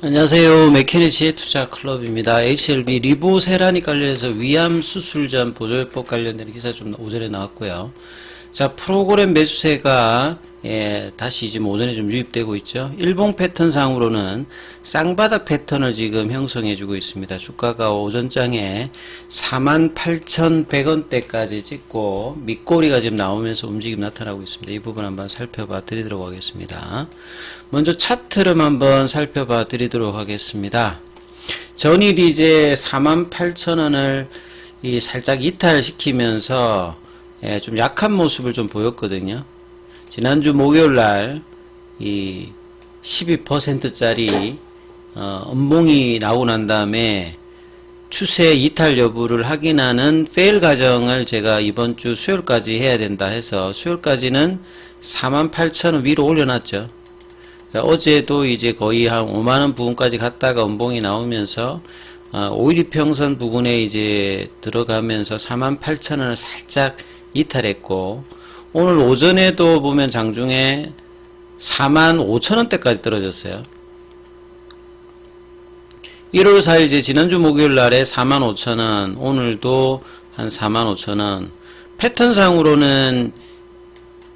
안녕하세요. 맥케니지의 투자클럽입니다. HLB 리보세라니 관련해서 위암 수술전 보조요법 관련된 기사 좀 오전에 나왔고요. 자, 프로그램 매수세가 다시 지금 오전에 좀 유입되고 있죠. 일봉 패턴상으로는 쌍바닥 패턴을 지금 형성해주고 있습니다. 주가가 오전장에 48,100원대까지 찍고 밑꼬리가 지금 나오면서 움직임 나타나고 있습니다. 이 부분 한번 살펴봐 드리도록 하겠습니다. 먼저 차트를 한번 살펴봐 드리도록 하겠습니다. 전일이 이제 48,000원을 살짝 이탈시키면서 좀 약한 모습을 좀 보였거든요. 지난주 목요일날 이 12%짜리 음봉이 나오고 난 다음에 추세 이탈 여부를 확인하는 페일 과정을 제가 이번 주 수요일까지 해야 된다 해서 수요일까지는 48,000원 위로 올려놨죠. 어제도 이제 거의 한 5만원 부근까지 갔다가 음봉이 나오면서 5일이평선 부근에 이제 들어가면서 48,000원을 살짝 이탈했고, 오늘 오전에도 보면 장중에 45,000원대까지 떨어졌어요. 1월 4일 이제 지난주 목요일 날에 45,000원, 오늘도 한 45,000원. 패턴상으로는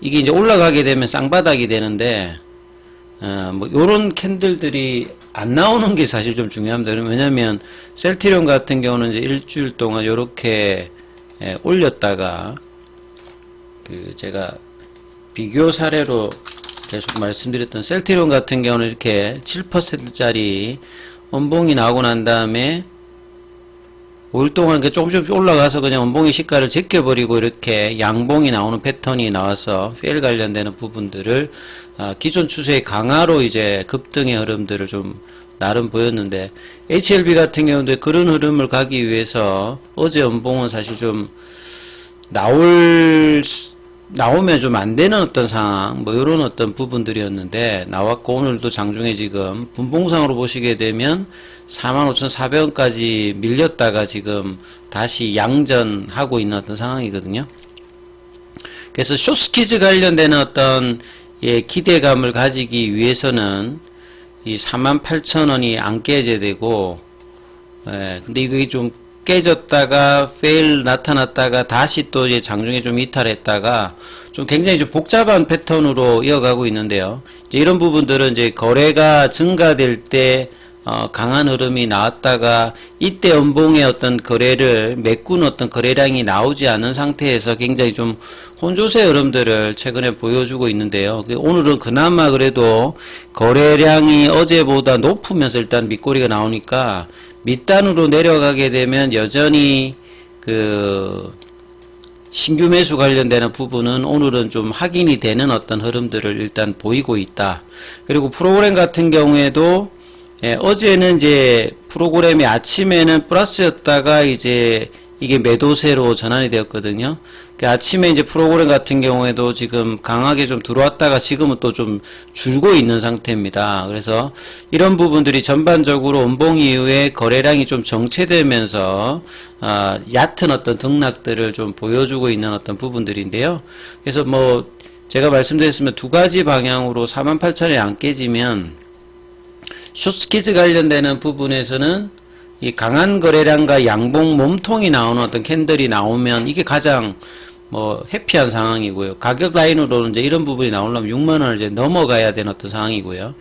이게 이제 올라가게 되면 쌍바닥이 되는데, 뭐 요런 캔들들이 안 나오는 게 사실 좀 중요합니다. 왜냐면 셀트리온 같은 경우는 이제 일주일 동안 요렇게 올렸다가 제가 비교 사례로 계속 말씀드렸던 셀트리온 같은 경우는 이렇게 7%짜리 원봉이 나오고 난 다음에 5일 동안 조금씩 올라가서 그냥 원봉의 시가를 제껴버리고 이렇게 양봉이 나오는 패턴이 나와서 페일 관련되는 부분들을 기존 추세의 강화로 이제 급등의 흐름들을 좀 나름 보였는데, HLB 같은 경우도 그런 흐름을 가기 위해서 어제 원봉은 사실 좀 나오면 좀 안 되는 어떤 상황, 뭐 이런 어떤 부분들이었는데 나왔고, 오늘도 장중에 지금 분봉상으로 보시게 되면 45,400원까지 밀렸다가 지금 다시 양전하고 있는 어떤 상황이거든요. 그래서 숏스퀴즈 관련되는 어떤 기대감을 가지기 위해서는 이 48,000원이 안 깨져야 되고, 근데 이게 좀 깨졌다가 페일 나타났다가 다시 또 이제 장중에 좀 이탈했다가 좀 굉장히 좀 복잡한 패턴으로 이어가고 있는데요. 이제 이런 부분들은 이제 거래가 증가될 때 강한 흐름이 나왔다가 이때 연봉의 어떤 거래를 메꾼 어떤 거래량이 나오지 않은 상태에서 굉장히 좀 혼조세 흐름들을 최근에 보여주고 있는데요. 오늘은 그나마 그래도 거래량이 어제보다 높으면서 일단 밑꼬리가 나오니까 밑단으로 내려가게 되면 여전히 신규 매수 관련되는 부분은 오늘은 좀 확인이 되는 어떤 흐름들을 일단 보이고 있다. 그리고 프로그램 같은 경우에도 어제는 이제 프로그램이 아침에는 플러스였다가 이제 이게 매도세로 전환이 되었거든요. 아침에 이제 프로그램 같은 경우에도 지금 강하게 좀 들어왔다가 지금은 또 좀 줄고 있는 상태입니다. 그래서 이런 부분들이 전반적으로 원봉 이후에 거래량이 좀 정체되면서 얕은 어떤 등락들을 좀 보여주고 있는 어떤 부분들인데요. 그래서 뭐 제가 말씀드렸으면 두 가지 방향으로 48,000원이 안 깨지면 숏스퀴즈 관련되는 부분에서는 이 강한 거래량과 양봉 몸통이 나오는 어떤 캔들이 나오면 이게 가장 뭐 해피한 상황이고요. 가격 라인으로는 이제 이런 부분이 나오려면 6만원을 이제 넘어가야 되는 어떤 상황이고요.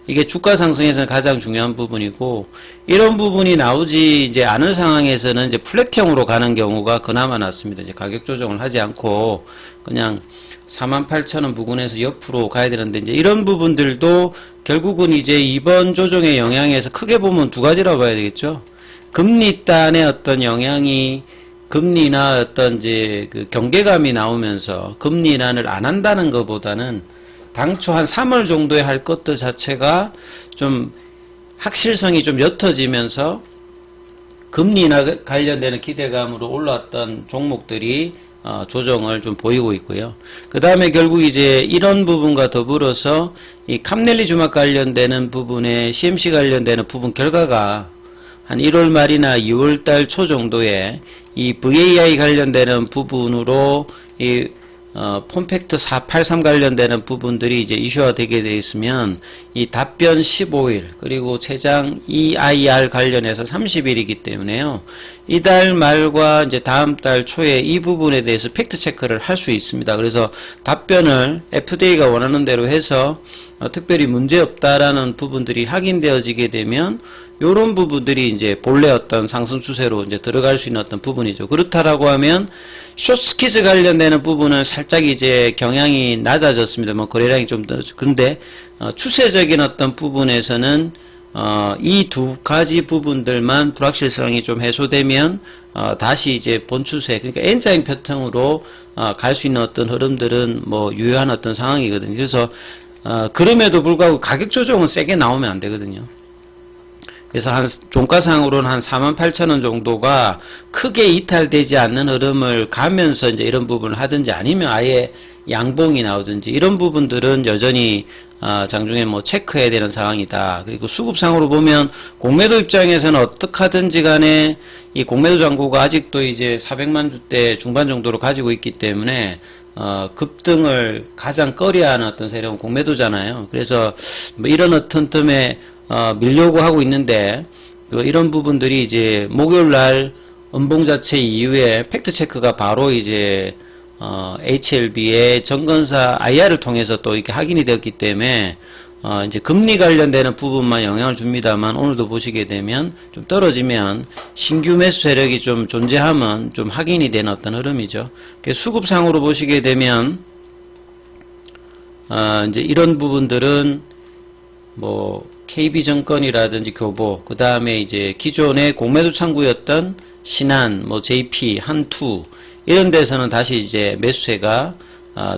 이게 주가 상승에서는 가장 중요한 부분이고, 이런 부분이 나오지 이제 않은 상황에서는 이제 플랫형으로 가는 경우가 그나마 낫습니다. 이제 가격 조정을 하지 않고 그냥 48,000원 부근에서 옆으로 가야 되는데, 이제 이런 부분들도 결국은 이제 이번 조정의 영향에서 크게 보면 두 가지라고 봐야 되겠죠. 금리단의 어떤 영향이, 금리나 어떤 이제 경계감이 나오면서 금리 인하를 안 한다는 것보다는 당초 한 3월 정도에 할 것들 자체가 좀 확실성이 좀 옅어지면서 금리 인하 관련되는 기대감으로 올라왔던 종목들이 조정을 좀 보이고 있고요. 그 다음에 결국 이제 이런 부분과 더불어서 이 캄넬리 주막 관련되는 부분에 CMC 관련되는 부분 결과가 한 1월 말이나 2월 달 초 정도에 이 VAI 관련되는 부분으로 이 폼팩트 483 관련되는 부분들이 이제 이슈화 되게 되어 있으면 이 답변 15일 그리고 최장 EIR 관련해서 30일이기 때문에요. 이달 말과 이제 다음 달 초에 이 부분에 대해서 팩트 체크를 할 수 있습니다. 그래서 답변을 FDA가 원하는 대로 해서 특별히 문제 없다라는 부분들이 확인되어지게 되면 요런 부분들이 이제 본래 어떤 상승 추세로 이제 들어갈 수 있는 어떤 부분이죠. 그렇다라고 하면 숏스키즈 관련되는 부분은 살짝 이제 경향이 낮아졌습니다. 뭐 거래량이 좀 더, 근데 추세적인 어떤 부분에서는 이 두 가지 부분들만 불확실성이 좀 해소되면 다시 이제 본 추세, 그러니까 N자인 패턴으로 갈 수 있는 어떤 흐름들은 뭐 유효한 어떤 상황이거든요. 그래서 그럼에도 불구하고 가격 조정은 세게 나오면 안 되거든요. 그래서 한 종가상으로는 한 48,000원 정도가 크게 이탈되지 않는 흐름을 가면서 이제 이런 부분을 하든지 아니면 아예 양봉이 나오든지 이런 부분들은 여전히 장중에 뭐 체크해야 되는 상황이다. 그리고 수급상으로 보면 공매도 입장에서는 어떻게 하든지 간에 이 공매도 잔고가 아직도 이제 400만 주대 중반 정도로 가지고 있기 때문에 급등을 가장 꺼려하는 어떤 세력은 공매도잖아요. 그래서 뭐 이런 어떤 틈에 밀려고 하고 있는데 이런 부분들이 이제 목요일 날 음봉 자체 이후에 팩트 체크가 바로 이제 HLB의 정건사 IR을 통해서 또 이렇게 확인이 되었기 때문에 이제 금리 관련되는 부분만 영향을 줍니다만 오늘도 보시게 되면 좀 떨어지면 신규 매수 세력이 좀 존재하면 좀 확인이 되는 어떤 흐름이죠. 수급상으로 보시게 되면 이제 이런 부분들은 뭐 KB증권이라든지 교보, 그 다음에 이제 기존의 공매도 창구였던 신한, 뭐 JP, 한투 이런 데서는 다시 이제 매수세가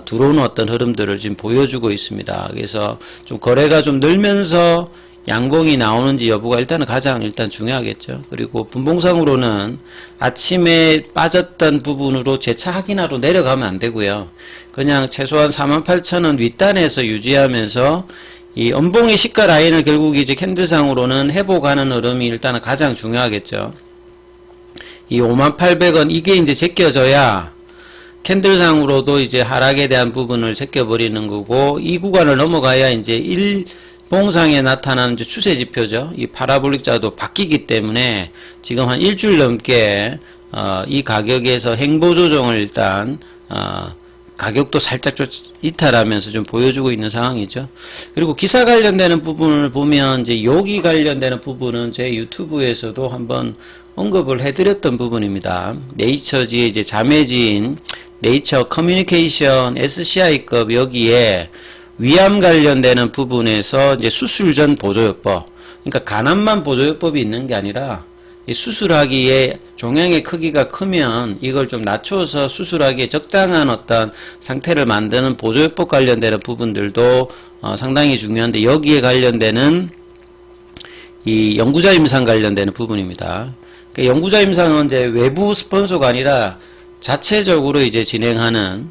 들어오는 어떤 흐름들을 지금 보여주고 있습니다. 그래서 좀 거래가 좀 늘면서 양봉이 나오는지 여부가 일단 중요하겠죠. 그리고 분봉상으로는 아침에 빠졌던 부분으로 재차 확인하러 내려가면 안 되고요. 그냥 최소한 48,000원 윗단에서 유지하면서 이 음봉의 시가 라인을 결국 이제 캔들상으로는 회복하는 흐름이 일단은 가장 중요하겠죠. 이 58,000원 이게 이제 제껴져야 캔들상으로도 이제 하락에 대한 부분을 제껴버리는 거고, 이 구간을 넘어가야 이제 일봉상에 나타나는 이제 추세 지표죠. 이 파라볼릭자도 바뀌기 때문에 지금 한 일주일 넘게 이 가격에서 행보 조정을 일단 가격도 살짝 이탈하면서 좀 보여주고 있는 상황이죠. 그리고 기사 관련되는 부분을 보면 이제 여기 관련되는 부분은 제 유튜브에서도 한번 언급을 해드렸던 부분입니다. 네이처지의 이제 자매지인 네이처 커뮤니케이션 SCI급 여기에 위암 관련되는 부분에서 이제 수술 전 보조요법, 그러니까 간암만 보조요법이 있는 게 아니라 이 수술하기에 종양의 크기가 크면 이걸 좀 낮춰서 수술하기에 적당한 어떤 상태를 만드는 보조요법 관련되는 부분들도 상당히 중요한데, 여기에 관련되는 이 연구자 임상 관련되는 부분입니다. 그러니까 연구자 임상은 이제 외부 스폰서가 아니라 자체적으로 이제 진행하는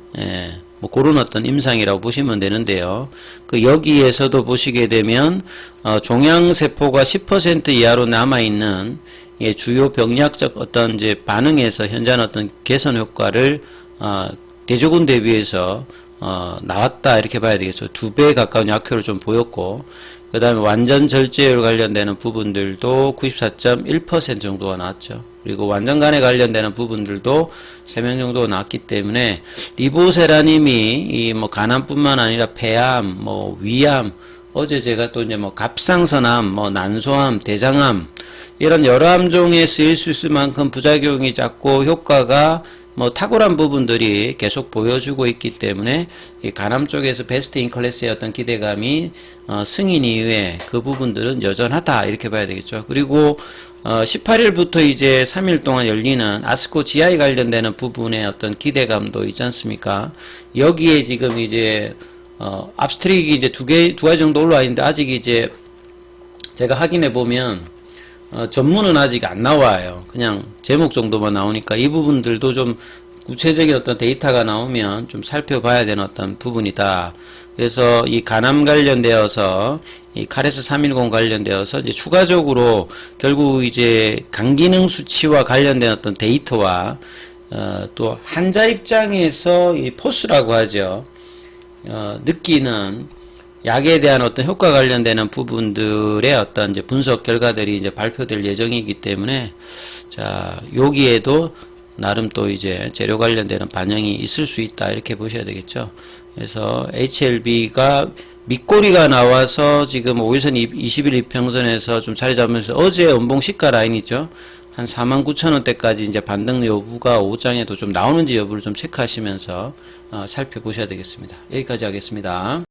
뭐 그런 어떤 임상이라고 보시면 되는데요. 그 여기에서도 보시게 되면 종양세포가 10% 이하로 남아있는 주요 병리학적 어떤 이제 반응에서 현저한 어떤 개선 효과를 대조군 대비해서 나왔다 이렇게 봐야 되겠죠. 2배 가까운 약효를 좀 보였고, 그 다음에 완전 절제율 관련되는 부분들도 94.1% 정도가 나왔죠. 그리고 완전간에 관련되는 부분들도 3명 정도가 나왔기 때문에 리보세라님이 이 뭐 간암뿐만 아니라 폐암, 뭐 위암, 어제 제가 또 이제 뭐 갑상선암, 뭐 난소암, 대장암 이런 여러 암종에 쓰일 수 있을 만큼 부작용이 작고 효과가 뭐 탁월한 부분들이 계속 보여주고 있기 때문에 이 간암 쪽에서 베스트 인 클래스의 어떤 기대감이 승인 이후에 그 부분들은 여전하다 이렇게 봐야 되겠죠. 그리고 18일부터 이제 3일 동안 열리는 아스코 GI 관련되는 부분의 어떤 기대감도 있지 않습니까? 여기에 지금 이제 압스트릭이 이제 두 가지 정도 올라와 있는데, 아직 이제 제가 확인해 보면 전문은 아직 안 나와요. 그냥 제목 정도만 나오니까 이 부분들도 좀 구체적인 어떤 데이터가 나오면 좀 살펴봐야 되는 어떤 부분이다. 그래서 이 간암 관련되어서 이 카레스 310 관련되어서 이제 추가적으로 결국 이제 간기능 수치와 관련된 어떤 데이터와 또 환자 입장에서 이 포스라고 하죠. 느끼는 약에 대한 어떤 효과 관련되는 부분들의 어떤 이제 분석 결과들이 이제 발표될 예정이기 때문에, 자, 여기에도 나름 또 이제 재료 관련되는 반영이 있을 수 있다, 이렇게 보셔야 되겠죠. 그래서 HLB가 밑꼬리가 나와서 지금 5일선 20일 이평선에서 좀 자리 잡으면서 어제 연봉 시가 라인이죠. 한 49,000원대까지 이제 반등 여부가 5장에도 좀 나오는지 여부를 좀 체크하시면서 살펴보셔야 되겠습니다. 여기까지 하겠습니다.